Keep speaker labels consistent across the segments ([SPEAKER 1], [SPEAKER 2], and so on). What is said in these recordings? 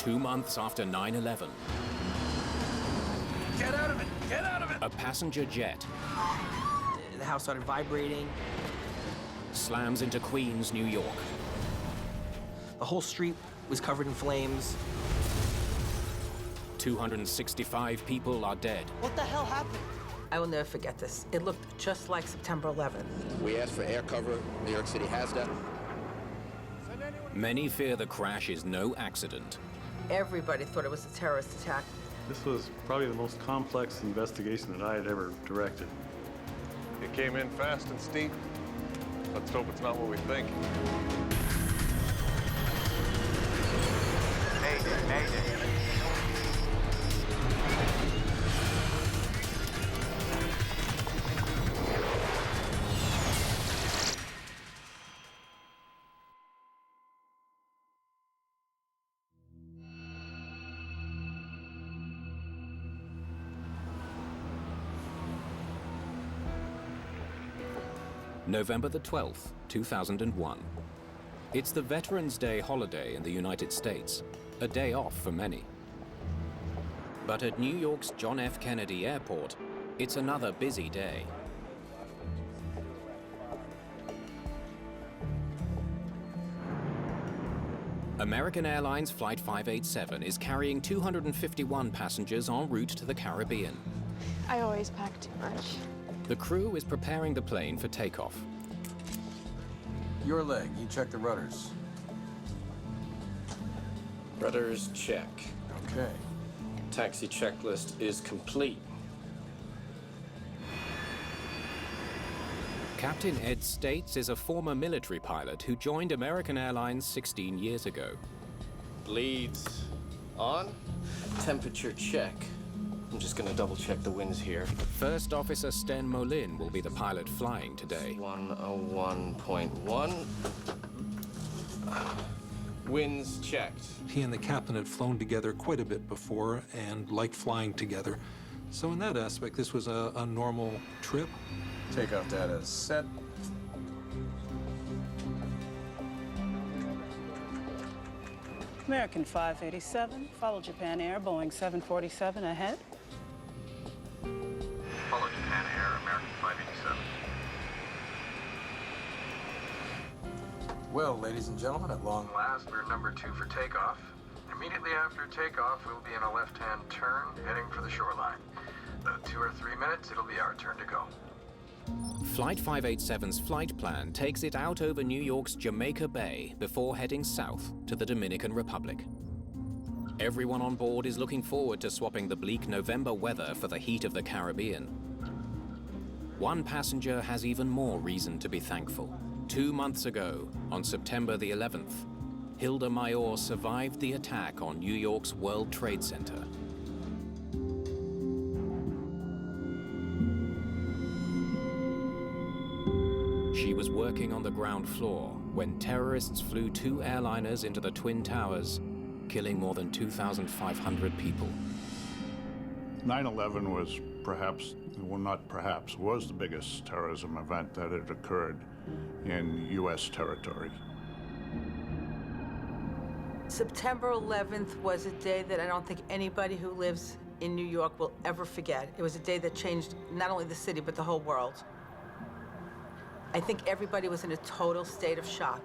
[SPEAKER 1] 2 months after 9/11.
[SPEAKER 2] Get out of it! Get out of it!
[SPEAKER 1] A passenger jet
[SPEAKER 3] The house started vibrating.
[SPEAKER 1] slams into Queens, New York.
[SPEAKER 3] The whole street was covered in flames.
[SPEAKER 1] 265 people are dead.
[SPEAKER 4] What the hell happened?
[SPEAKER 5] I will never forget this. It looked just like September 11th.
[SPEAKER 6] We asked for air cover. New York City has that.
[SPEAKER 1] Many fear the crash is no accident.
[SPEAKER 5] Everybody thought it was a terrorist attack.
[SPEAKER 7] This was probably the most complex investigation that I had ever directed.
[SPEAKER 8] It came in fast and steep. Let's hope it's not what we think.
[SPEAKER 2] Mayday.
[SPEAKER 1] November the 12th, 2001. It's the Veterans Day holiday in the United States, a day off for many. But at New York's John F. Kennedy Airport, it's another busy day. American Airlines Flight 587 is carrying 251 passengers en route to the Caribbean.
[SPEAKER 9] I always pack too much.
[SPEAKER 1] The crew is preparing the plane for takeoff.
[SPEAKER 10] Your leg, you check the rudders.
[SPEAKER 11] Rudders check.
[SPEAKER 10] Okay.
[SPEAKER 11] Taxi checklist is complete.
[SPEAKER 1] Captain Ed States is a former military pilot who joined American Airlines 16 years ago.
[SPEAKER 11] Bleeds on. Temperature check. I'm just gonna double check the winds here.
[SPEAKER 1] First Officer Sten Molin will be the pilot flying today.
[SPEAKER 11] 101.1. Winds checked.
[SPEAKER 12] He and the captain had flown together quite a bit before and liked flying together. So in that aspect, this was a normal trip.
[SPEAKER 10] Takeoff data is set.
[SPEAKER 4] American 587, follow Japan Air, Boeing 747 ahead.
[SPEAKER 8] Follow Japan Air, American 587.
[SPEAKER 10] Well, ladies and gentlemen, at long
[SPEAKER 8] Last, we're number 2 for takeoff. Immediately after takeoff, we'll be in a left-hand turn, heading for the shoreline. About 2 or 3 minutes, it'll be our turn to go.
[SPEAKER 1] Flight 587's flight plan takes it out over New York's Jamaica Bay before heading south to the Dominican Republic. Everyone on board is looking forward to swapping the bleak November weather for the heat of the Caribbean. One passenger has even more reason to be thankful. 2 months ago, on September the 11th, Hilda Mayor survived the attack on New York's World Trade Center. She was working on the ground floor when terrorists flew 2 airliners into the Twin Towers, killing more than 2,500 people.
[SPEAKER 13] 9/11 was perhaps, well, not perhaps, was the biggest terrorism event that had occurred in U.S. territory.
[SPEAKER 5] September 11th was a day that I don't think anybody who lives in New York will ever forget. It was a day that changed not only the city, but the whole world. I think everybody was in a total state of shock.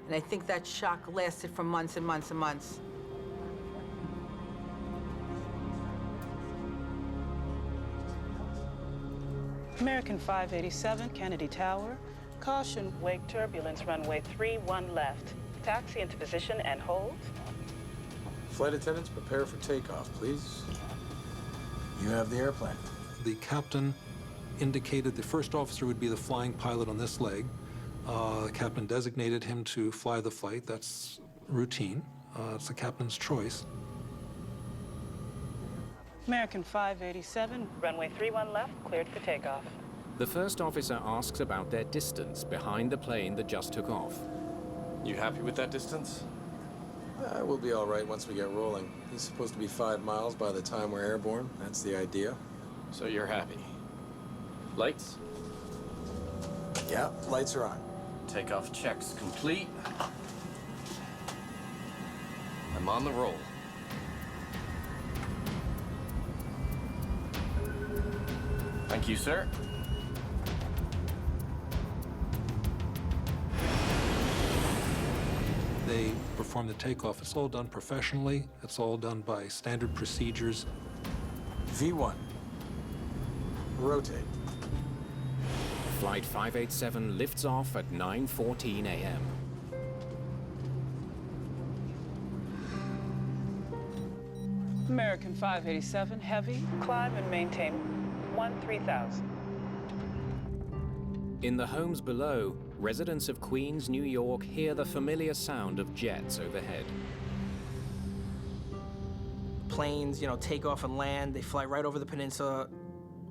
[SPEAKER 5] And I think that shock lasted for months and months and months.
[SPEAKER 4] American 587, Kennedy Tower. Caution, wake turbulence, runway 31 left. Taxi into position and hold.
[SPEAKER 10] flight attendants, prepare for takeoff, please. You have the airplane.
[SPEAKER 12] The captain indicated the first officer would be the flying pilot on this leg. The captain designated him to fly the flight. That's routine. It's the captain's choice.
[SPEAKER 4] American 587, runway 31 left, cleared for takeoff.
[SPEAKER 1] The first officer asks about their distance behind the plane that just took off.
[SPEAKER 11] You happy with that distance?
[SPEAKER 10] We'll be all right once we get rolling. He's supposed to be 5 miles by the time we're airborne. That's the idea.
[SPEAKER 11] So you're happy. Lights?
[SPEAKER 10] Yeah, lights are on.
[SPEAKER 11] Takeoff checks complete. I'm on the roll. Thank you, sir.
[SPEAKER 12] They perform the takeoff. It's all done professionally. It's all done by standard procedures.
[SPEAKER 3] V1. Rotate.
[SPEAKER 1] Flight 587 lifts off at 9:14 a.m.
[SPEAKER 4] American 587 Heavy, climb and maintain 13,000.
[SPEAKER 1] In the homes below, residents of Queens, New York hear the familiar sound of jets overhead.
[SPEAKER 3] Planes, take off and land. They fly right over the peninsula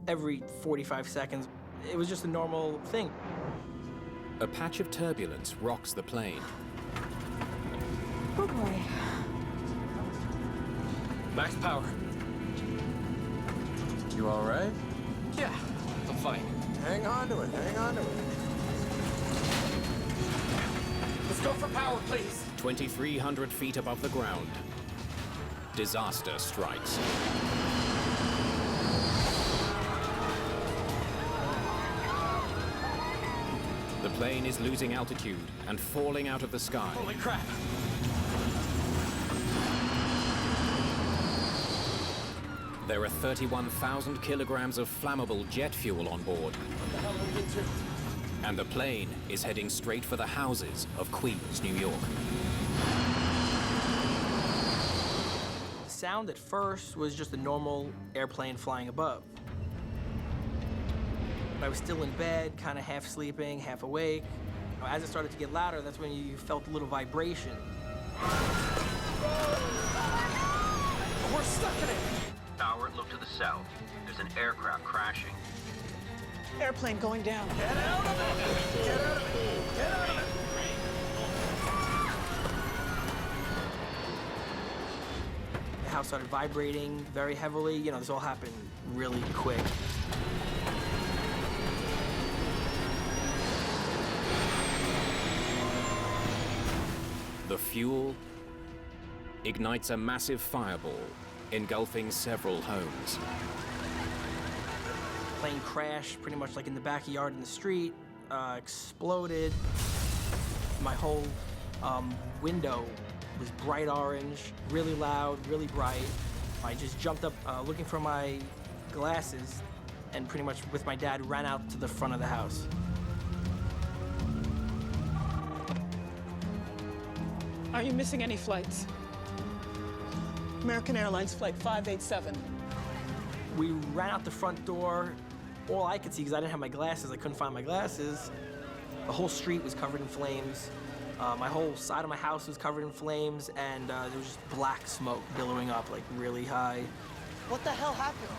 [SPEAKER 3] every 45 seconds. It was just a normal thing.
[SPEAKER 1] A patch of turbulence rocks the plane.
[SPEAKER 9] Oh boy.
[SPEAKER 11] Max power.
[SPEAKER 10] You all right?
[SPEAKER 11] Yeah, I'm fine.
[SPEAKER 10] Hang on to it, hang on to it.
[SPEAKER 11] Let's go for power, please.
[SPEAKER 1] 2,300 feet above the ground. Disaster strikes. The plane is losing altitude and falling out of the sky.
[SPEAKER 11] Holy crap.
[SPEAKER 1] There are 31,000 kilograms of flammable jet fuel on board.
[SPEAKER 11] What the hell are we into?
[SPEAKER 1] And the plane is heading straight for the houses of Queens, New York.
[SPEAKER 3] The sound at first was just a normal airplane flying above. I was still in bed, kind of half sleeping, half awake. As it started to get louder, that's when you felt a little vibration.
[SPEAKER 11] We're stuck in it.
[SPEAKER 2] Howard, look to the south. There's an aircraft crashing.
[SPEAKER 4] Airplane going down.
[SPEAKER 2] Get out of it! Get out of it! Get out of it!
[SPEAKER 3] The house started vibrating very heavily. This all happened really quick.
[SPEAKER 1] The fuel ignites a massive fireball, engulfing several homes.
[SPEAKER 3] Plane crashed pretty much like in the backyard in the street, exploded. My whole window was bright orange, really loud, really bright. I just jumped up looking for my glasses and pretty much with my dad ran out to the front of the house.
[SPEAKER 4] Are you missing any flights? American Airlines Flight 587.
[SPEAKER 3] We ran out the front door. All I could see, because I didn't have my glasses, I couldn't find my glasses. The whole street was covered in flames. My whole side of my house was covered in flames, and there was just black smoke billowing up, like really high.
[SPEAKER 4] What the hell happened?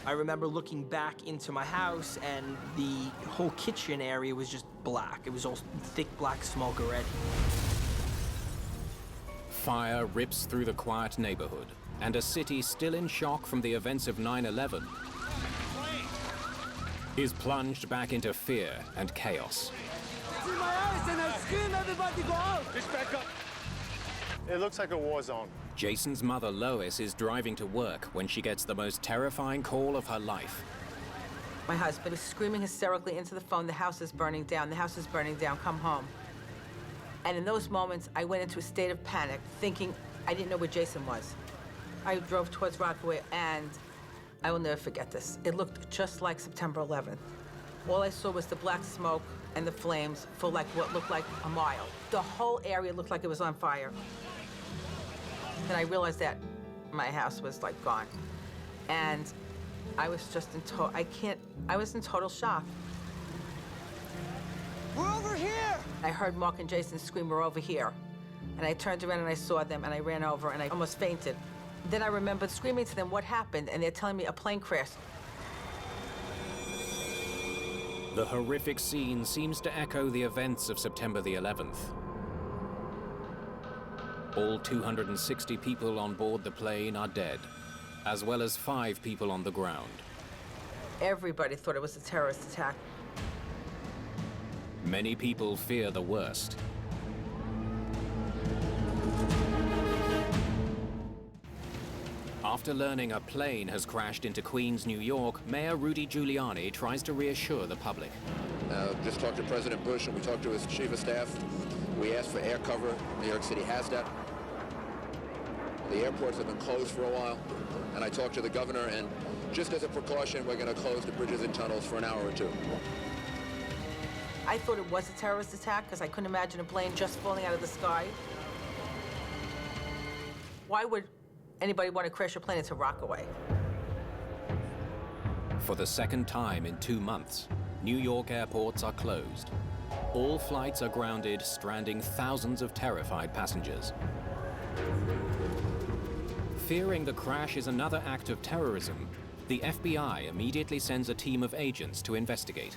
[SPEAKER 3] I remember looking back into my house, and the whole kitchen area was just black. It was all thick black smoke already.
[SPEAKER 1] Fire rips through the quiet neighborhood, and a city still in shock from the events of 9/11 is plunged back into fear and chaos.
[SPEAKER 2] See my eyes and I scream, everybody go out! Just back up. It looks like a war zone.
[SPEAKER 1] Jason's mother, Lois, is driving to work when she gets the most terrifying call of her life.
[SPEAKER 5] My husband was screaming hysterically into the phone, "The house is burning down, the house is burning down, come home." And in those moments, I went into a state of panic, thinking I didn't know where Jason was. I drove towards Rockaway, and I will never forget this. It looked just like September 11th. All I saw was the black smoke and the flames for like what looked like a mile. The whole area looked like it was on fire. Then I realized that my house was like gone. And I was just I was in total shock.
[SPEAKER 2] We're over here!
[SPEAKER 5] I heard Mark and Jason scream, "We're over here." And I turned around and I saw them and I ran over and I almost fainted. Then I remembered screaming to them, "What happened?" And they're telling me a plane crashed.
[SPEAKER 1] The horrific scene seems to echo the events of September the 11th. All 260 people on board the plane are dead, as well as 5 people on the ground.
[SPEAKER 5] Everybody thought it was a terrorist attack.
[SPEAKER 1] Many people fear the worst. After learning a plane has crashed into Queens, New York, Mayor Rudy Giuliani tries to reassure the public.
[SPEAKER 6] Just talked to President Bush and we talked to his chief of staff. We asked for air cover. New York City has that. The airports have been closed for a while. And I talked to the governor, and just as a precaution, we're going to close the bridges and tunnels for an hour or two.
[SPEAKER 5] I thought it was a terrorist attack because I couldn't imagine a plane just falling out of the sky. Why would anybody want to crash a plane? It's a Rockaway.
[SPEAKER 1] For the second time in 2 months, New York airports are closed. All flights are grounded, stranding thousands of terrified passengers. Fearing the crash is another act of terrorism, the FBI immediately sends a team of agents to investigate.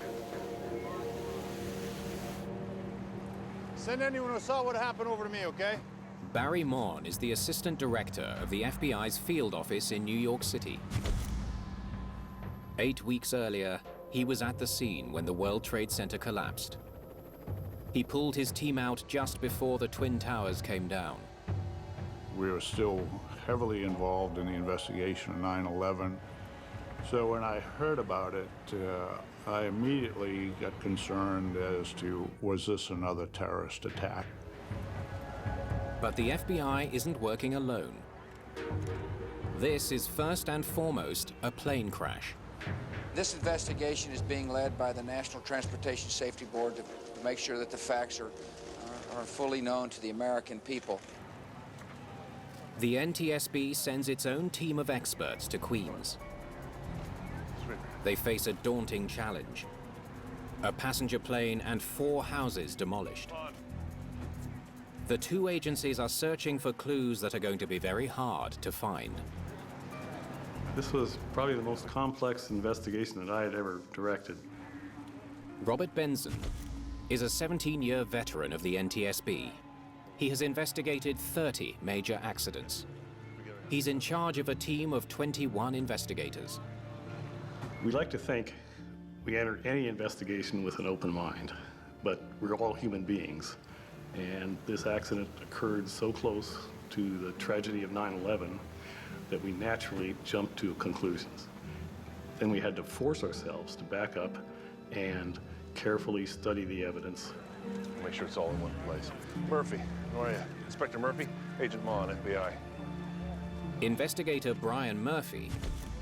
[SPEAKER 2] Send anyone who saw what happened over to me, okay?
[SPEAKER 1] Barry Morn is the assistant director of the FBI's field office in New York City. 8 weeks earlier, he was at the scene when the World Trade Center collapsed. He pulled his team out just before the Twin Towers came down.
[SPEAKER 13] We were still heavily involved in the investigation of 9/11. So when I heard about it, I immediately got concerned as to, was this another terrorist attack?
[SPEAKER 1] But the FBI isn't working alone. This is first and foremost a plane crash.
[SPEAKER 14] This investigation is being led by the National Transportation Safety Board to make sure that the facts are fully known to the American people.
[SPEAKER 1] The NTSB sends its own team of experts to Queens. They face a daunting challenge. A passenger plane and 4 houses demolished. The 2 agencies are searching for clues that are going to be very hard to find.
[SPEAKER 7] This was probably the most complex investigation that I had ever directed.
[SPEAKER 1] Robert Benson is a 17-year veteran of the NTSB. He has investigated 30 major accidents. He's in charge of a team of 21 investigators.
[SPEAKER 7] We like to think we enter any investigation with an open mind, but we're all human beings. And this accident occurred so close to the tragedy of 9/11 that we naturally jumped to conclusions. Then we had to force ourselves to back up and carefully study the evidence.
[SPEAKER 15] Make sure it's all in one place. Murphy, how are you? Inspector Murphy, Agent Mon, FBI.
[SPEAKER 1] Investigator Brian Murphy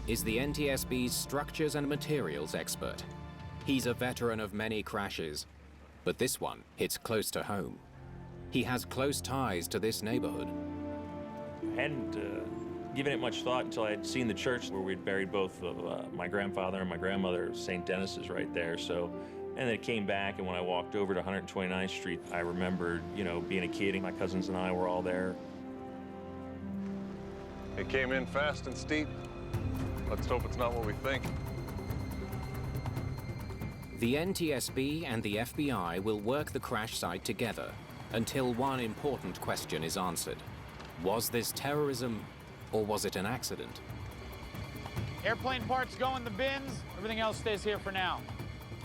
[SPEAKER 1] is the NTSB's structures and materials expert. He's a veteran of many crashes, but this one hits close to home. He has close ties to this neighborhood.
[SPEAKER 16] I hadn't given it much thought until I had seen the church where we'd buried both of my grandfather and my grandmother. St. Dennis is right there. So, and then it came back, and when I walked over to 129th Street, I remembered, you know, being a kid, and my cousins and I were all there.
[SPEAKER 15] It came in fast and steep. Let's hope it's not what we think.
[SPEAKER 1] The NTSB and the FBI will work the crash site together until one important question is answered. Was this terrorism, or was it an accident?
[SPEAKER 17] Airplane parts go in the bins. Everything else stays here for now.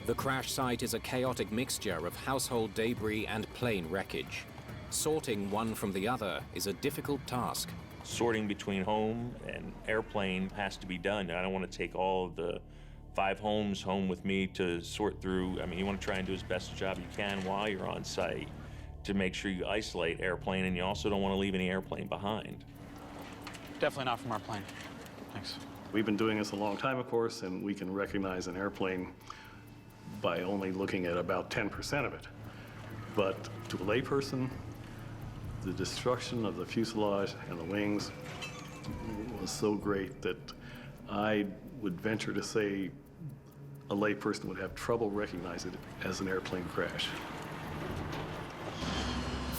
[SPEAKER 1] The crash site is a chaotic mixture of household debris and plane wreckage. Sorting one from the other is a difficult task.
[SPEAKER 16] Sorting between home and airplane has to be done. I don't want to take all of the 5 homes home with me to sort through. I mean, you want to try and do as best a job you can while you're on site to make sure you isolate airplane, and you also don't want to leave any airplane behind.
[SPEAKER 17] Definitely not from our plane. Thanks.
[SPEAKER 7] We've been doing this a long time, of course, and we can recognize an airplane by only looking at about 10% of it. But to a layperson, the destruction of the fuselage and the wings was so great that I would venture to say a layperson would have trouble recognizing it as an airplane crash.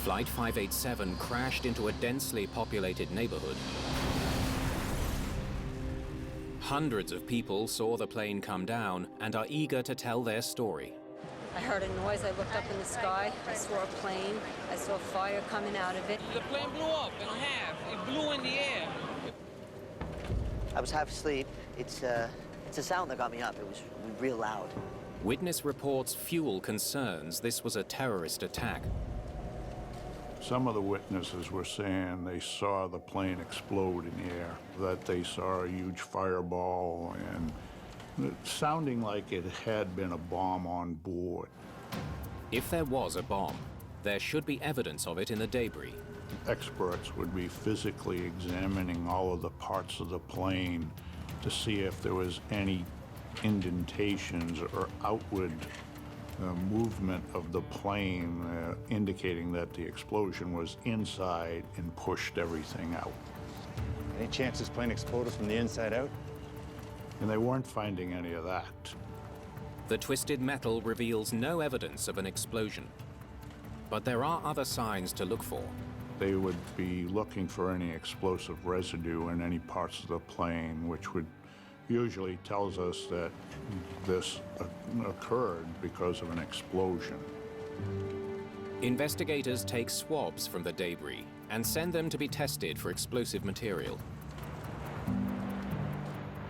[SPEAKER 1] Flight 587 crashed into a densely populated neighborhood. Hundreds of people saw the plane come down and are eager to tell their story.
[SPEAKER 18] I heard a noise, I looked up in the sky, I saw a plane, I saw fire coming out of it.
[SPEAKER 19] The plane blew up in half, it blew in the air.
[SPEAKER 20] I was half asleep. It's a sound that got me up. It was real loud.
[SPEAKER 1] Witness reports fuel concerns this was a terrorist attack.
[SPEAKER 13] Some of the witnesses were saying they saw the plane explode in the air, that they saw a huge fireball, and sounding like it had been a bomb on board.
[SPEAKER 1] If there was a bomb, there should be evidence of it in the debris.
[SPEAKER 13] Experts would be physically examining all of the parts of the plane to see if there was any indentations or outward movement of the plane indicating that the explosion was inside and pushed everything out.
[SPEAKER 2] Any chance this plane exploded from the inside out?
[SPEAKER 13] And they weren't finding any of that.
[SPEAKER 1] The twisted metal reveals no evidence of an explosion. But there are other signs to look for.
[SPEAKER 13] They would be looking for any explosive residue in any parts of the plane, which would usually tells us that this occurred because of an explosion.
[SPEAKER 1] Investigators take swabs from the debris and send them to be tested for explosive material.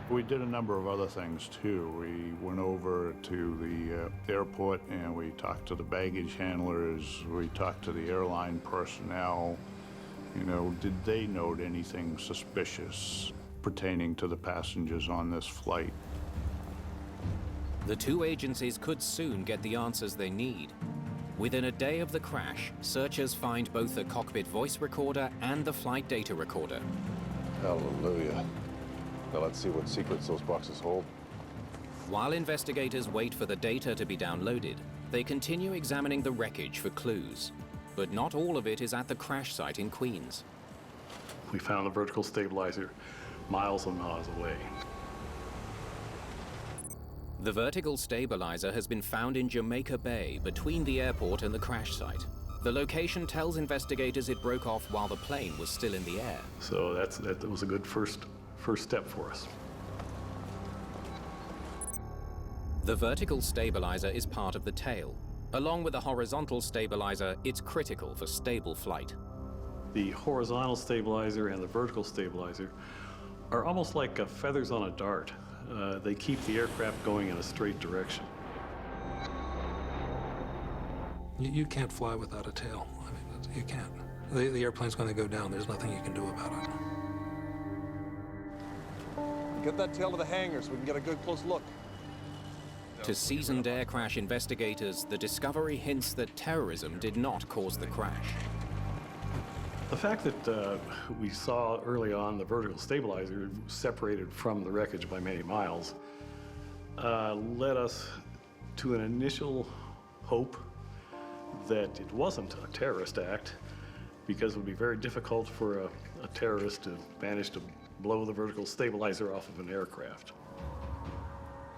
[SPEAKER 13] We did a number of other things too. We went over to the airport and we talked to the baggage handlers. We talked to the airline personnel. You know, did they note anything suspicious pertaining to the passengers on this flight?
[SPEAKER 1] The two agencies could soon get the answers they need. Within a day of the crash, searchers find both the cockpit voice recorder and the flight data recorder.
[SPEAKER 15] Hallelujah. Now let's see what secrets those boxes hold.
[SPEAKER 1] While investigators wait for the data to be downloaded, they continue examining the wreckage for clues. But not all of it is at the crash site in Queens.
[SPEAKER 7] We found the vertical stabilizer miles and miles away.
[SPEAKER 1] The vertical stabilizer has been found in Jamaica Bay, between the airport and the crash site. The location tells investigators it broke off while the plane was still in the air.
[SPEAKER 7] So that was a good first step for us.
[SPEAKER 1] The vertical stabilizer is part of the tail. Along with the horizontal stabilizer, it's critical for stable flight.
[SPEAKER 7] The horizontal stabilizer and the vertical stabilizer are almost like feathers on a dart. They keep the aircraft going in a straight direction.
[SPEAKER 12] You can't fly without a tail. I mean, you can't. The airplane's going to go down. There's nothing you can do about it.
[SPEAKER 15] Get that tail to the hangar so we can get a good close look.
[SPEAKER 1] To seasoned air crash investigators, the discovery hints that terrorism did not cause the crash.
[SPEAKER 7] The fact that we saw early on the vertical stabilizer separated from the wreckage by many miles led us to an initial hope that it wasn't a terrorist act, because it would be very difficult for a terrorist to manage to blow the vertical stabilizer off of an aircraft.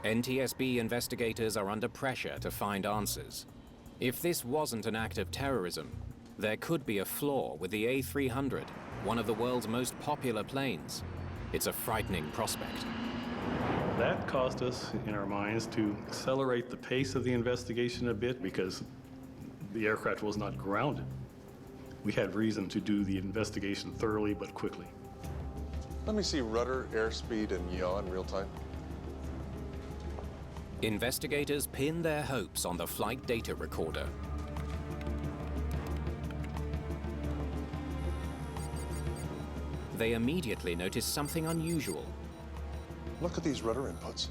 [SPEAKER 1] NTSB investigators are under pressure to find answers. If this wasn't an act of terrorism, there could be a flaw with the A300, one of the world's most popular planes. It's a frightening prospect.
[SPEAKER 7] That caused us, in our minds, to accelerate the pace of the investigation a bit, because the aircraft was not grounded. We had reason to do the investigation thoroughly but quickly.
[SPEAKER 15] Let me see rudder, airspeed, and yaw in real time.
[SPEAKER 1] Investigators pin their hopes on the flight data recorder. They immediately notice something unusual.
[SPEAKER 15] Look at these rudder inputs.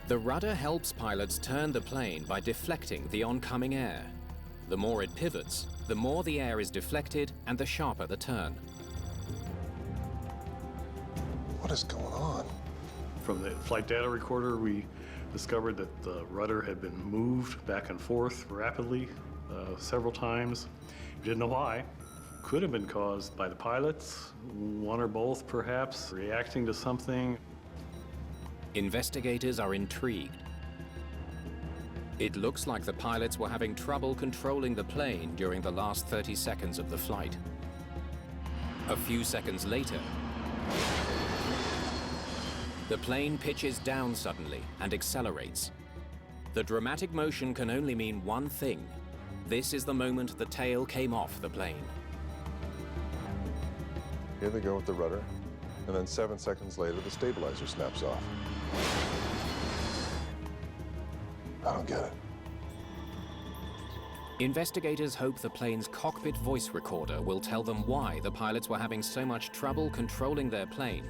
[SPEAKER 1] The rudder helps pilots turn the plane by deflecting the oncoming air. The more it pivots, the more the air is deflected and the sharper the turn.
[SPEAKER 15] What is going on?
[SPEAKER 7] From the flight data recorder, we discovered that the rudder had been moved back and forth rapidly several times. We didn't know why. Could have been caused by the pilots, one or both perhaps, reacting to something.
[SPEAKER 1] Investigators are intrigued. It looks like the pilots were having trouble controlling the plane during the last 30 seconds of the flight. A few seconds later, the plane pitches down suddenly and accelerates. The dramatic motion can only mean one thing. This is the moment the tail came off the plane.
[SPEAKER 15] Here they go with the rudder, and then 7 seconds later, the stabilizer snaps off. I don't get it.
[SPEAKER 1] Investigators hope the plane's cockpit voice recorder will tell them why the pilots were having so much trouble controlling their plane.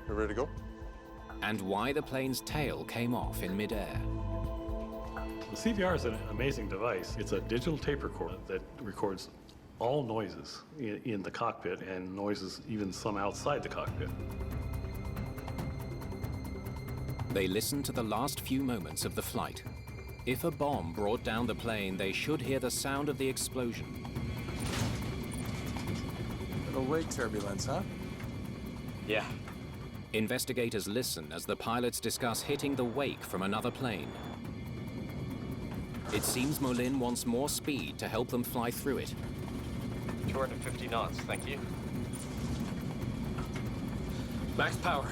[SPEAKER 15] You ready to go?
[SPEAKER 1] And why the plane's tail came off in midair.
[SPEAKER 7] The CVR is an amazing device. It's a digital tape recorder that records all noises in the cockpit and noises even some outside the cockpit.
[SPEAKER 1] They listen to the last few moments of the flight. If a bomb brought down the plane, they should hear the sound of the explosion.
[SPEAKER 10] Little wake turbulence, huh?
[SPEAKER 11] Yeah.
[SPEAKER 1] Investigators listen as the pilots discuss hitting the wake from another plane. It seems Molin wants more speed to help them fly through it.
[SPEAKER 11] 250 knots, thank you. Max power.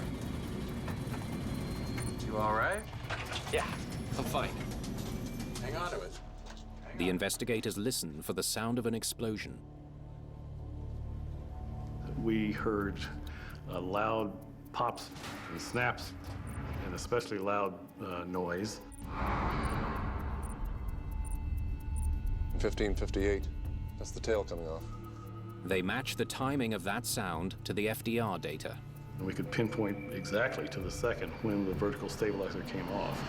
[SPEAKER 10] You all right?
[SPEAKER 11] Yeah, I'm fine.
[SPEAKER 10] Hang on to it.
[SPEAKER 1] The investigators listen for the sound of an explosion.
[SPEAKER 7] We heard loud pops and snaps, and especially loud noise.
[SPEAKER 15] 1558. That's the tail coming off.
[SPEAKER 1] They match the timing of that sound to the FDR data.
[SPEAKER 7] And we could pinpoint exactly to the second when the vertical stabilizer came off.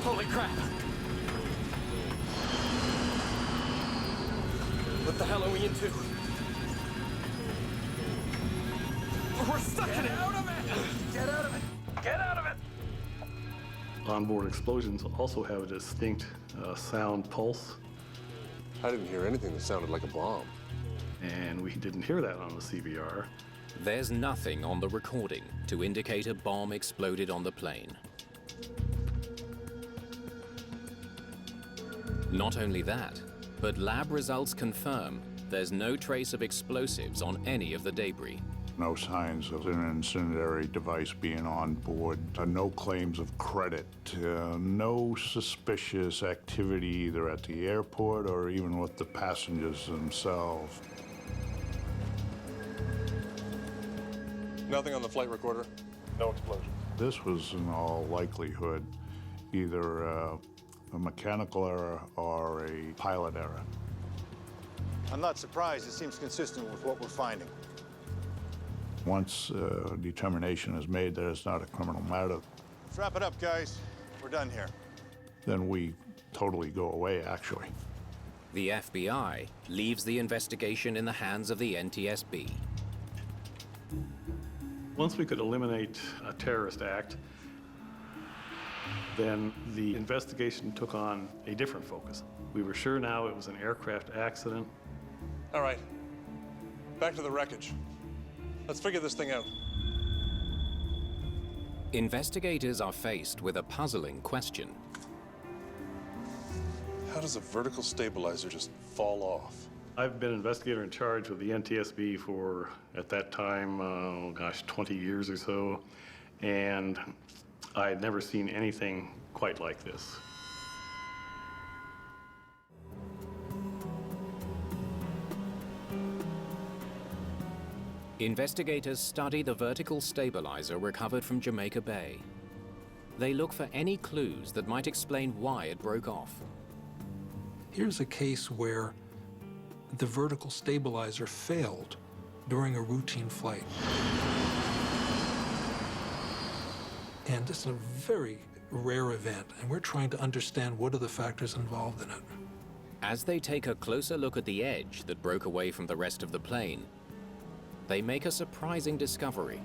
[SPEAKER 11] Holy crap! What the hell are we into? We're stuck in it! Get out of it! Get out of it! Get out of it!
[SPEAKER 7] Onboard explosions also have a distinct sound pulse.
[SPEAKER 15] I didn't hear anything that sounded like a bomb.
[SPEAKER 7] And we didn't hear that on the CVR.
[SPEAKER 1] There's nothing on the recording to indicate a bomb exploded on the plane. Not only that, but lab results confirm there's no trace of explosives on any of the debris.
[SPEAKER 13] No signs of an incendiary device being on board, no claims of credit, no suspicious activity either at the airport or even with the passengers themselves.
[SPEAKER 15] Nothing on the flight recorder? No explosion.
[SPEAKER 13] This was in all likelihood either a mechanical error or a pilot error.
[SPEAKER 2] I'm not surprised. It seems consistent with what we're finding.
[SPEAKER 13] Once determination is made that it's not a criminal matter,
[SPEAKER 2] Let's wrap it up, guys. We're done here.
[SPEAKER 13] then we totally go away, actually.
[SPEAKER 1] The FBI leaves the investigation in the hands of the NTSB.
[SPEAKER 7] Once we could eliminate a terrorist act, then the investigation took on a different focus. We were sure now it was an aircraft accident.
[SPEAKER 15] All right. Back to the wreckage. Let's figure this thing out.
[SPEAKER 1] Investigators are faced with a puzzling question.
[SPEAKER 15] How does a vertical stabilizer just fall off?
[SPEAKER 7] I've been investigator in charge with the NTSB for, at that time, 20 years or so, and I had never seen anything quite like this.
[SPEAKER 1] Investigators study the vertical stabilizer recovered from Jamaica Bay. They look for any clues that might explain why it broke off.
[SPEAKER 12] Here's a case where the vertical stabilizer failed during a routine flight. And this is a very rare event, and we're trying to understand what are the factors involved in it.
[SPEAKER 1] As they take a closer look at the edge that broke away from the rest of the plane, they make a surprising discovery.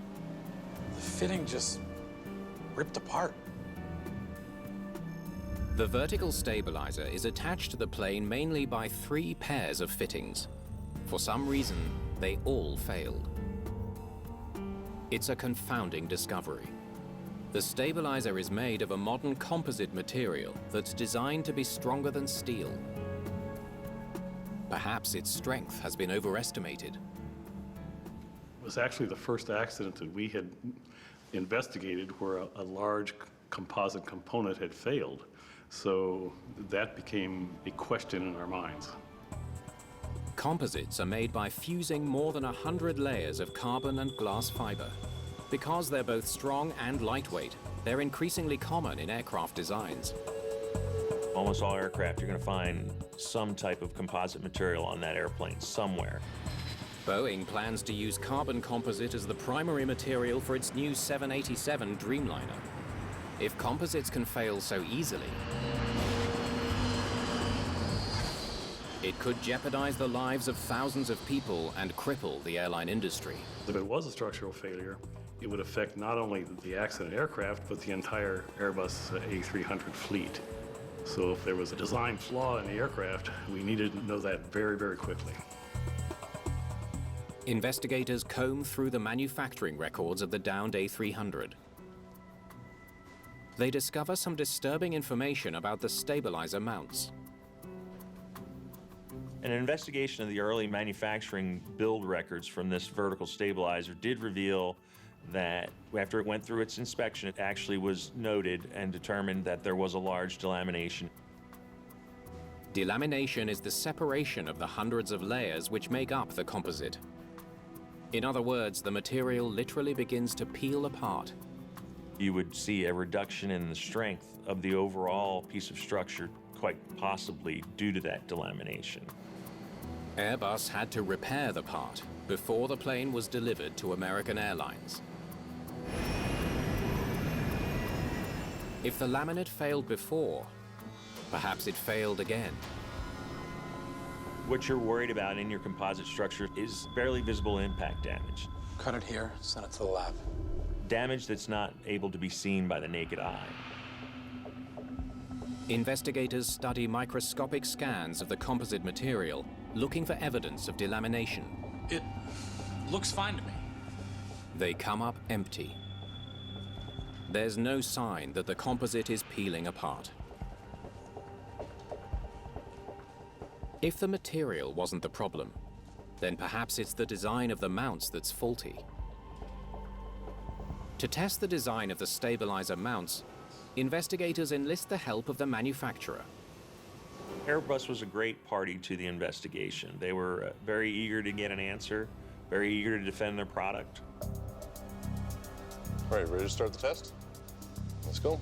[SPEAKER 10] The fitting just ripped apart.
[SPEAKER 1] The vertical stabilizer is attached to the plane mainly by 3 pairs of fittings. For some reason, they all failed. It's a confounding discovery. The stabilizer is made of a modern composite material that's designed to be stronger than steel. Perhaps its strength has been overestimated.
[SPEAKER 7] It was actually the first accident that we had investigated where a large composite component had failed. So that became a question in our minds.
[SPEAKER 1] Composites are made by fusing more than 100 layers of carbon and glass fiber. Because they're both strong and lightweight, they're increasingly common in aircraft designs.
[SPEAKER 16] Almost all aircraft, you're going to find some type of composite material on that airplane somewhere.
[SPEAKER 1] Boeing plans to use carbon composite as the primary material for its new 787 Dreamliner. If composites can fail so easily, it could jeopardize the lives of thousands of people and cripple the airline industry.
[SPEAKER 7] If it was a structural failure, it would affect not only the accident aircraft, but the entire Airbus A300 fleet. So if there was a design flaw in the aircraft, we needed to know that very, very quickly.
[SPEAKER 1] Investigators comb through the manufacturing records of the downed A300. They discover some disturbing information about the stabilizer mounts.
[SPEAKER 16] An investigation of the early manufacturing build records from this vertical stabilizer did reveal that after it went through its inspection, it actually was noted and determined that there was a large delamination.
[SPEAKER 1] Delamination is the separation of the hundreds of layers which make up the composite. In other words, the material literally begins to peel apart.
[SPEAKER 16] You would see a reduction in the strength of the overall piece of structure, quite possibly due to that delamination.
[SPEAKER 1] Airbus had to repair the part before the plane was delivered to American Airlines. If the laminate failed before, perhaps it failed again.
[SPEAKER 16] What you're worried about in your composite structure is barely visible impact damage.
[SPEAKER 10] Cut it here, send it to the lab.
[SPEAKER 16] Damage that's not able to be seen by the naked eye.
[SPEAKER 1] Investigators study microscopic scans of the composite material, looking for evidence of delamination.
[SPEAKER 12] It looks fine to me.
[SPEAKER 1] They come up empty. There's no sign that the composite is peeling apart. If the material wasn't the problem, then perhaps it's the design of the mounts that's faulty. To test the design of the stabilizer mounts, investigators enlist the help of the manufacturer.
[SPEAKER 16] Airbus was a great party to the investigation. They were very eager to get an answer, very eager to defend their product.
[SPEAKER 15] All right, ready to start the test? Let's go.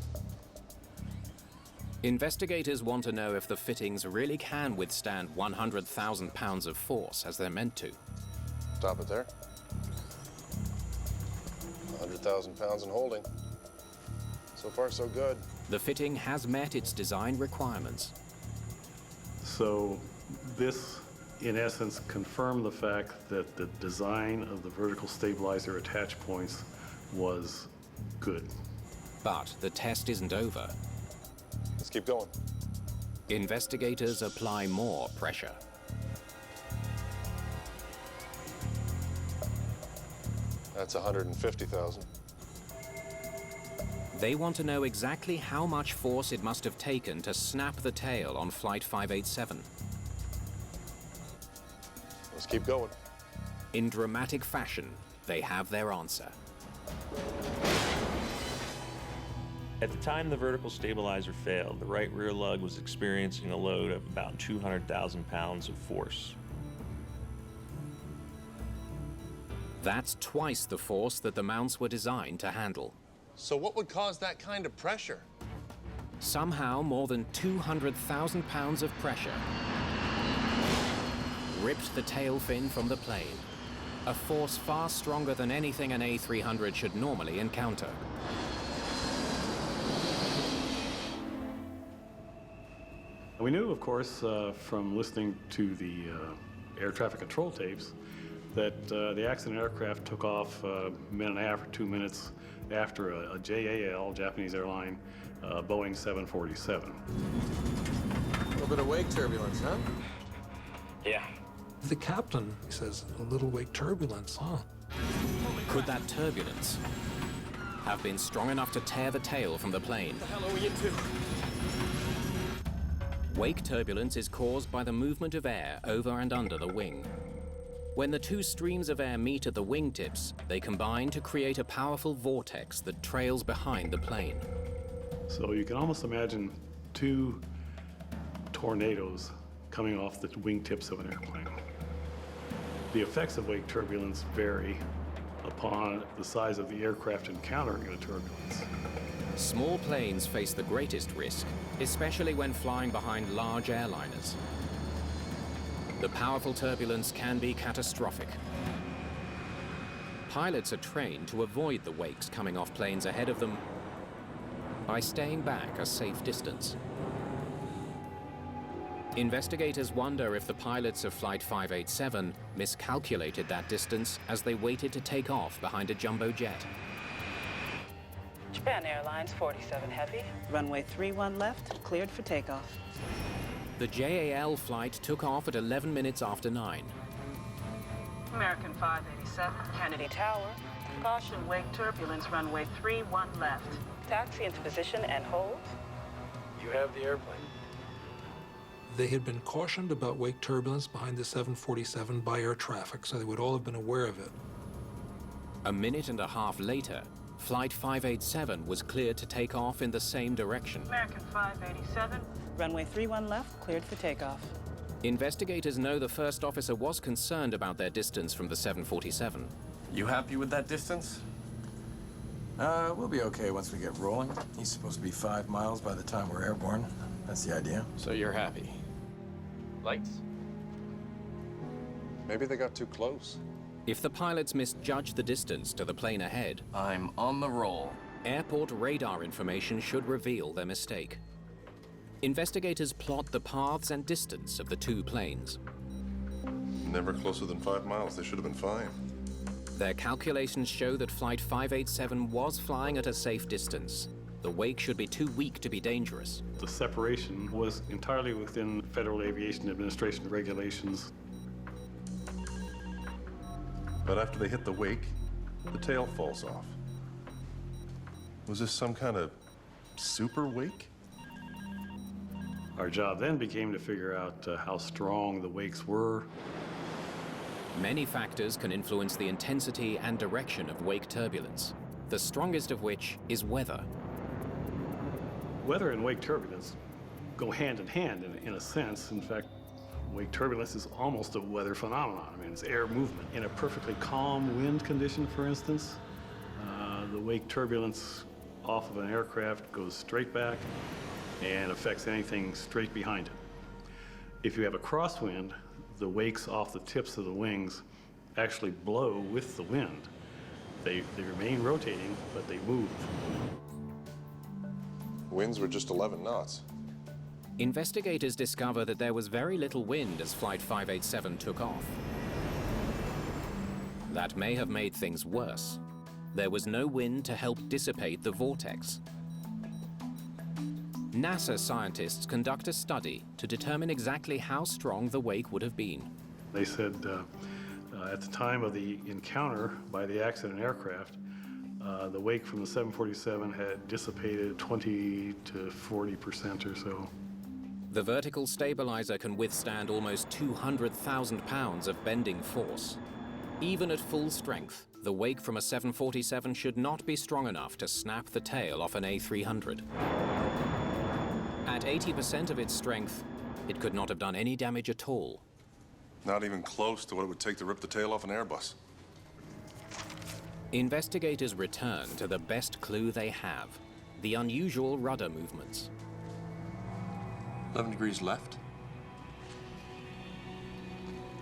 [SPEAKER 1] Investigators want to know if the fittings really can withstand 100,000 pounds of force as they're meant to.
[SPEAKER 15] Stop it there. 100,000 pounds in holding. So far, so good.
[SPEAKER 1] The fitting has met its design requirements.
[SPEAKER 7] So this, in essence, confirmed the fact that the design of the vertical stabilizer attach points was good.
[SPEAKER 1] But the test isn't over.
[SPEAKER 15] Let's keep going.
[SPEAKER 1] Investigators apply more pressure.
[SPEAKER 15] That's 150,000.
[SPEAKER 1] They want to know exactly how much force it must have taken to snap the tail on Flight 587.
[SPEAKER 15] Let's keep going.
[SPEAKER 1] In dramatic fashion, they have their answer.
[SPEAKER 16] At the time the vertical stabilizer failed, the right rear lug was experiencing a load of about 200,000 pounds of force.
[SPEAKER 1] That's twice the force that the mounts were designed to handle.
[SPEAKER 15] So what would cause that kind of pressure?
[SPEAKER 1] Somehow, more than 200,000 pounds of pressure ripped the tail fin from the plane, a force far stronger than anything an A300 should normally encounter.
[SPEAKER 7] We knew, of course, from listening to the air traffic control tapes that the accident aircraft took off a minute and a half or 2 minutes after a JAL, Japanese airline, Boeing 747.
[SPEAKER 10] A little bit of wake turbulence, huh?
[SPEAKER 16] Yeah.
[SPEAKER 12] The captain says, a little wake turbulence, huh?
[SPEAKER 1] Could that turbulence have been strong enough to tear the tail from the plane?
[SPEAKER 11] What the hell are we into?
[SPEAKER 1] Wake turbulence is caused by the movement of air over and under the wing. When the two streams of air meet at the wingtips, they combine to create a powerful vortex that trails behind the plane.
[SPEAKER 7] So you can almost imagine two tornadoes coming off the wingtips of an airplane. The effects of wake turbulence vary upon the size of the aircraft encountering the turbulence.
[SPEAKER 1] Small planes face the greatest risk, especially when flying behind large airliners. The powerful turbulence can be catastrophic. Pilots are trained to avoid the wakes coming off planes ahead of them by staying back a safe distance. Investigators wonder if the pilots of Flight 587 miscalculated that distance as they waited to take off behind a jumbo jet.
[SPEAKER 4] Japan Airlines 47 Heavy, runway 31 left, cleared for takeoff.
[SPEAKER 1] The JAL flight took off at 11 minutes after 9.
[SPEAKER 4] American 587, Kennedy Tower. Caution, wake turbulence, runway 31 left. Taxi into position and hold.
[SPEAKER 10] You have the airplane.
[SPEAKER 12] They had been cautioned about wake turbulence behind the 747 by air traffic, so they would all have been aware of it.
[SPEAKER 1] A minute and a half later, Flight 587 was cleared to take off in the same direction.
[SPEAKER 4] American 587, runway 31 left, cleared for takeoff.
[SPEAKER 1] Investigators know the first officer was concerned about their distance from the 747.
[SPEAKER 10] You happy with that distance? We'll be okay once we get rolling. He's supposed to be 5 miles by the time we're airborne. That's the idea.
[SPEAKER 11] So you're happy? Lights?
[SPEAKER 15] Maybe they got too close.
[SPEAKER 1] If the pilots misjudged the distance to the plane ahead,
[SPEAKER 11] I'm on the roll.
[SPEAKER 1] airport radar information should reveal their mistake. Investigators plot the paths and distance of the two planes.
[SPEAKER 15] Never closer than 5 miles. They should have been fine.
[SPEAKER 1] Their calculations show that Flight 587 was flying at a safe distance. The wake should be too weak to be dangerous.
[SPEAKER 7] The separation was entirely within Federal Aviation Administration regulations.
[SPEAKER 15] But after they hit the wake, the tail falls off. Was this some kind of super wake?
[SPEAKER 7] Our job then became to figure out how strong the wakes were.
[SPEAKER 1] Many factors can influence the intensity and direction of wake turbulence, the strongest of which is weather.
[SPEAKER 7] Weather and wake turbulence go hand in hand in a sense. In fact, wake turbulence is almost a weather phenomenon. I mean, it's air movement. In a perfectly calm wind condition, for instance, the wake turbulence off of an aircraft goes straight back and affects anything straight behind it. If you have a crosswind, the wakes off the tips of the wings actually blow with the wind. They remain rotating, but they move.
[SPEAKER 15] Winds were just 11 knots.
[SPEAKER 1] Investigators discover that there was very little wind as Flight 587 took off. That may have made things worse. There was no wind to help dissipate the vortex. NASA scientists conduct a study to determine exactly how strong the wake would have been.
[SPEAKER 7] They said at the time of the encounter by the accident aircraft, the wake from the 747 had dissipated 20 to 40% or so.
[SPEAKER 1] The vertical stabilizer can withstand almost 200,000 pounds of bending force. Even at full strength, the wake from a 747 should not be strong enough to snap the tail off an A300. At 80% of its strength, it could not have done any damage at all.
[SPEAKER 15] Not even close to what it would take to rip the tail off an Airbus.
[SPEAKER 1] Investigators return to the best clue they have, the unusual rudder movements.
[SPEAKER 15] 11 degrees left.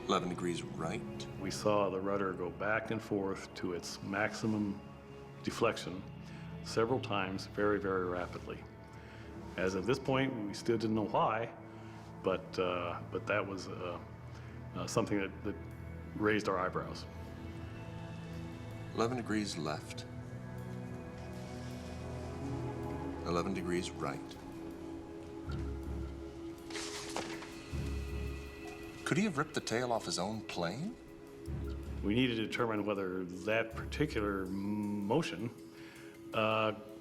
[SPEAKER 15] 11 degrees right.
[SPEAKER 7] We saw the rudder go back and forth to its maximum deflection several times very, very rapidly. As of this point, we still didn't know why, but that was something that raised our eyebrows.
[SPEAKER 15] 11 degrees left. 11 degrees right. Could he have ripped the tail off his own plane?
[SPEAKER 7] We need to determine whether that particular motion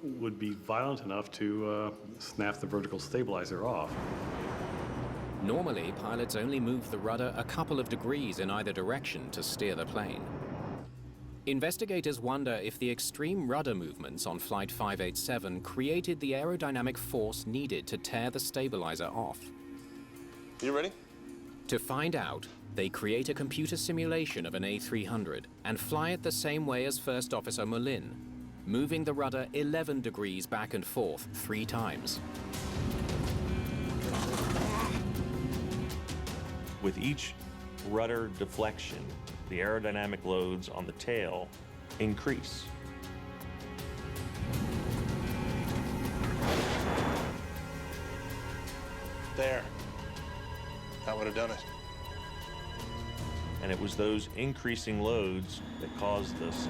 [SPEAKER 7] would be violent enough to snap the vertical stabilizer off.
[SPEAKER 1] Normally, pilots only move the rudder a couple of degrees in either direction to steer the plane. Investigators wonder if the extreme rudder movements on Flight 587 created the aerodynamic force needed to tear the stabilizer off.
[SPEAKER 15] You ready?
[SPEAKER 1] To find out, they create a computer simulation of an A300 and fly it the same way as First Officer Mullin. moving the rudder 11 degrees back and forth 3 times.
[SPEAKER 16] With each rudder deflection, the aerodynamic loads on the tail increase.
[SPEAKER 15] There. That would have done it.
[SPEAKER 16] And it was those increasing loads that caused this.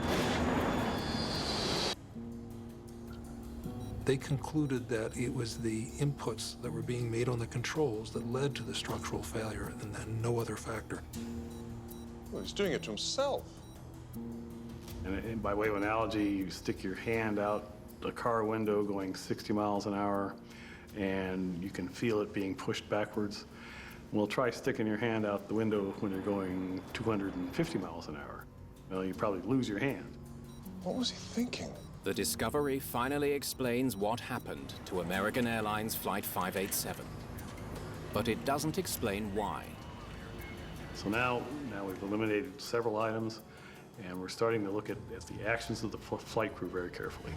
[SPEAKER 12] They concluded that it was the inputs that were being made on the controls that led to the structural failure, and then no other factor.
[SPEAKER 15] Well, he's doing it to himself.
[SPEAKER 7] And by way of analogy, you stick your hand out the car window going 60 miles an hour, and you can feel it being pushed backwards. Well, try sticking your hand out the window when you're going 250 miles an hour. Well, you probably lose your hand.
[SPEAKER 15] What was he thinking?
[SPEAKER 1] The discovery finally explains what happened to American Airlines Flight 587. But it doesn't explain why.
[SPEAKER 7] So now we've eliminated several items, and we're starting to look at the actions of the flight crew very carefully.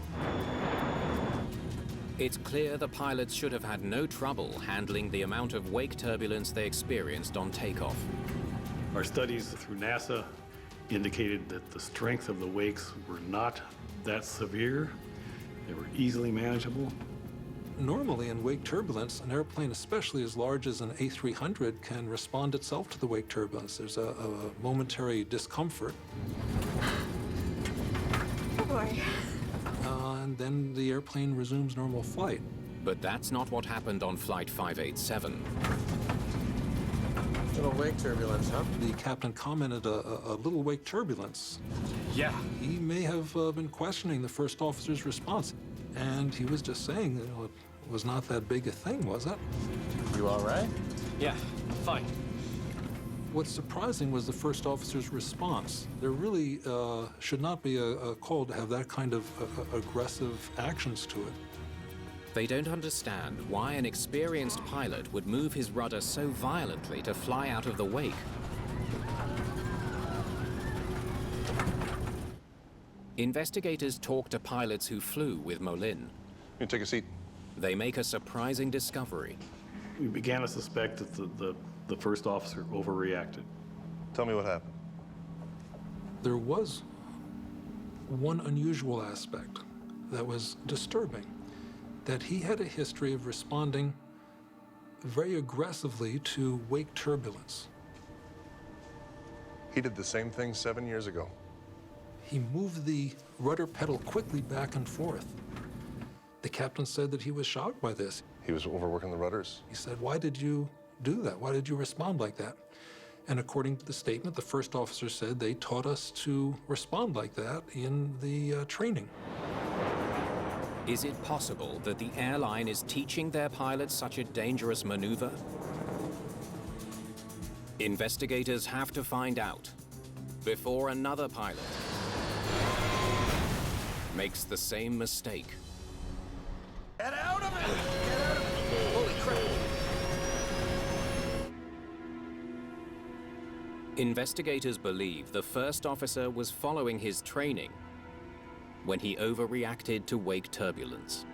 [SPEAKER 1] It's clear the pilots should have had no trouble handling the amount of wake turbulence they experienced on takeoff.
[SPEAKER 7] Our studies through NASA indicated that the strength of the wakes were not that severe. They were easily manageable.
[SPEAKER 12] Normally in wake turbulence, an airplane, especially as large as an A300, can respond itself to the wake turbulence. There's a momentary discomfort.
[SPEAKER 9] Oh boy.
[SPEAKER 12] And then the airplane resumes normal flight.
[SPEAKER 1] But that's not what happened on Flight 587.
[SPEAKER 10] Little wake turbulence, huh?
[SPEAKER 12] The captain commented a little wake turbulence.
[SPEAKER 10] Yeah.
[SPEAKER 12] He may have been questioning the first officer's response. And he was just saying, you know, it was not that big a thing, was it?
[SPEAKER 10] You all right?
[SPEAKER 11] Yeah, fine.
[SPEAKER 12] What's surprising was the first officer's response. There really should not be a call to have that kind of aggressive actions to it.
[SPEAKER 1] They don't understand why an experienced pilot would move his rudder so violently to fly out of the wake. Investigators talk to pilots who flew with Molin.
[SPEAKER 15] You take a seat.
[SPEAKER 1] They make a surprising discovery.
[SPEAKER 7] We began to suspect that the first officer overreacted.
[SPEAKER 15] Tell me what happened.
[SPEAKER 12] There was one unusual aspect that was disturbing, that he had a history of responding very aggressively to wake turbulence.
[SPEAKER 15] He did the same thing 7 years ago.
[SPEAKER 12] He moved the rudder pedal quickly back and forth. The captain said that he was shocked by this.
[SPEAKER 15] He was overworking the rudders.
[SPEAKER 12] He said, "Why did you do that? Why did you respond like that?" And according to the statement, the first officer said they taught us to respond like that in the training.
[SPEAKER 1] Is it possible that the airline is teaching their pilots such a dangerous maneuver? Investigators have to find out before another pilot makes the same mistake.
[SPEAKER 10] Get out of it! Get out of it! Holy crap!
[SPEAKER 1] Investigators believe the first officer was following his training when he overreacted to wake turbulence.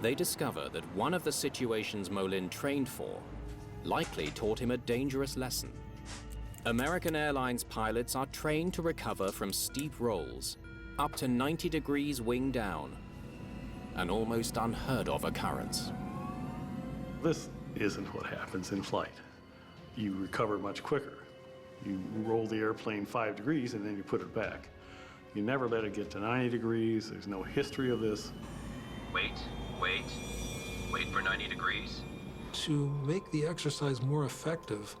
[SPEAKER 1] They discover that one of the situations Molin trained for likely taught him a dangerous lesson. American Airlines pilots are trained to recover from steep rolls, up to 90 degrees wing down, an almost unheard of occurrence.
[SPEAKER 7] This isn't what happens in flight. You recover much quicker. You roll the airplane 5 degrees and then you put it back. You never let it get to 90 degrees. There's no history of this.
[SPEAKER 1] Wait for 90 degrees.
[SPEAKER 12] To make the exercise more effective,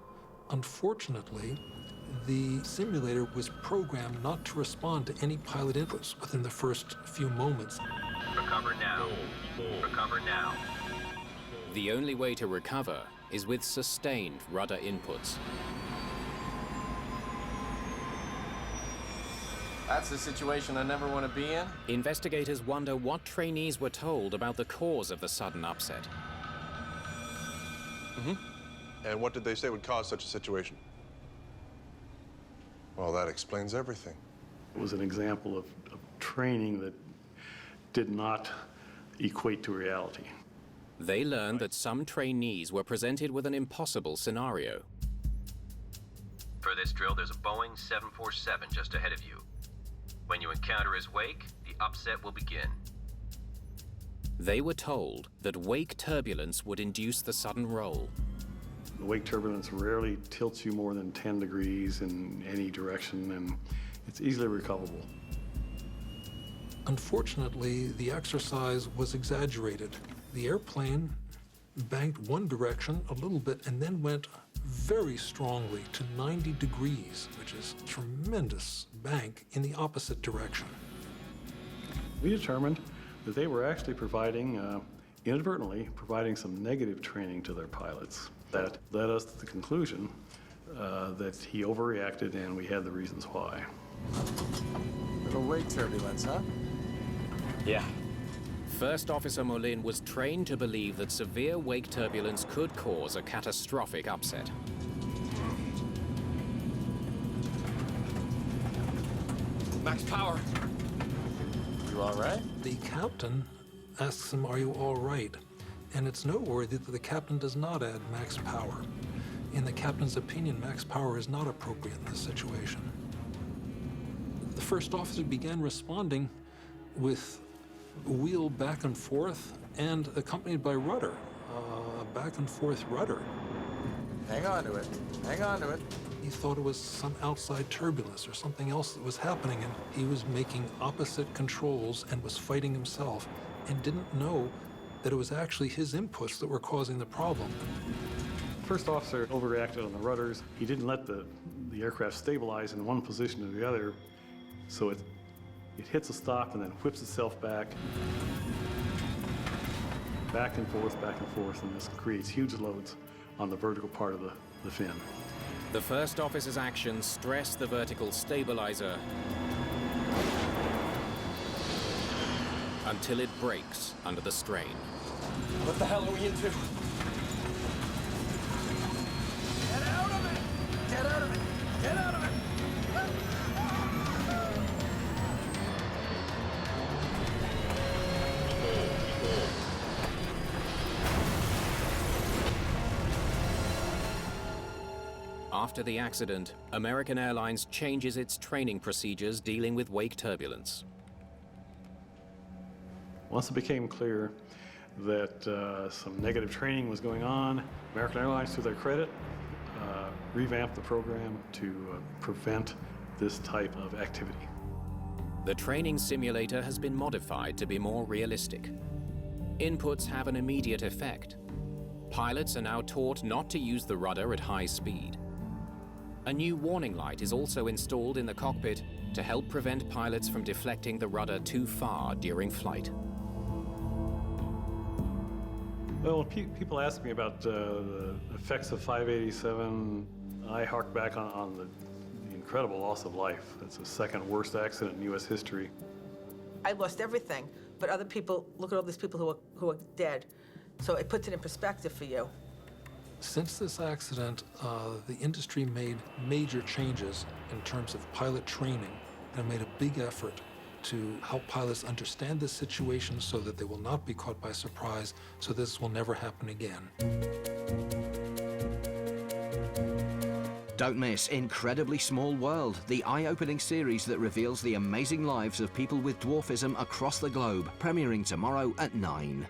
[SPEAKER 12] unfortunately, the simulator was programmed not to respond to any pilot inputs within the first few moments.
[SPEAKER 1] Recover now. Recover now. The only way to recover is with sustained rudder inputs.
[SPEAKER 11] That's a situation I never want to be in.
[SPEAKER 1] Investigators wonder what trainees were told about the cause of the sudden upset.
[SPEAKER 15] And what did they say would cause such a situation? Well, that explains everything.
[SPEAKER 7] It was an example of training that did not equate to reality.
[SPEAKER 1] They learned that some trainees were presented with an impossible scenario.
[SPEAKER 21] For this drill, there's a Boeing 747 just ahead of you. When you encounter his wake, the upset will begin.
[SPEAKER 1] They were told that wake turbulence would induce the sudden roll.
[SPEAKER 7] The wake turbulence rarely tilts you more than 10 degrees in any direction, and it's easily recoverable.
[SPEAKER 12] Unfortunately, the exercise was exaggerated. The airplane banked one direction a little bit and then went very strongly to 90 degrees, which is a tremendous bank in the opposite direction.
[SPEAKER 7] We determined that they were actually inadvertently providing some negative training to their pilots. That led us to the conclusion that he overreacted, and we had the reasons why.
[SPEAKER 10] Little wake turbulence, huh?
[SPEAKER 21] Yeah.
[SPEAKER 1] First Officer Molin was trained to believe that severe wake turbulence could cause a catastrophic upset.
[SPEAKER 10] Max power. You all right?
[SPEAKER 12] The captain asks him, "Are you all right?" And it's noteworthy that the captain does not add max power. In the captain's opinion, max power is not appropriate in this situation. The first officer began responding with wheel back and forth and accompanied by rudder, back and forth rudder.
[SPEAKER 10] Hang on to it. Hang on to it.
[SPEAKER 12] He thought it was some outside turbulence or something else that was happening, and he was making opposite controls and was fighting himself and didn't know that it was actually his inputs that were causing the problem.
[SPEAKER 7] First officer overreacted on the rudders. He didn't let the aircraft stabilize in one position or the other, so it hits a stop and then whips itself back and forth, and this creates huge loads on the vertical part of the fin.
[SPEAKER 1] The first officer's actions stress the vertical stabilizer until it breaks under the strain.
[SPEAKER 10] What the hell are we into? Get out of it! Get out of it! Get out of it!
[SPEAKER 1] After the accident, American Airlines changes its training procedures dealing with wake turbulence.
[SPEAKER 7] Once it became clear that some negative training was going on, American Airlines, to their credit, revamped the program to prevent this type of activity.
[SPEAKER 1] The training simulator has been modified to be more realistic. Inputs have an immediate effect. Pilots are now taught not to use the rudder at high speed. A new warning light is also installed in the cockpit to help prevent pilots from deflecting the rudder too far during flight.
[SPEAKER 7] Well, when people ask me about the effects of 587, I hark back on the incredible loss of life. It's the second worst accident in U.S. history.
[SPEAKER 5] I lost everything, but other people, look at all these people who are dead. So it puts it in perspective for you.
[SPEAKER 12] Since this accident, the industry made major changes in terms of pilot training and made a big effort to help pilots understand this situation so that they will not be caught by surprise, so this will never happen again.
[SPEAKER 22] Don't miss Incredibly Small World, the eye-opening series that reveals the amazing lives of people with dwarfism across the globe, premiering tomorrow at 9.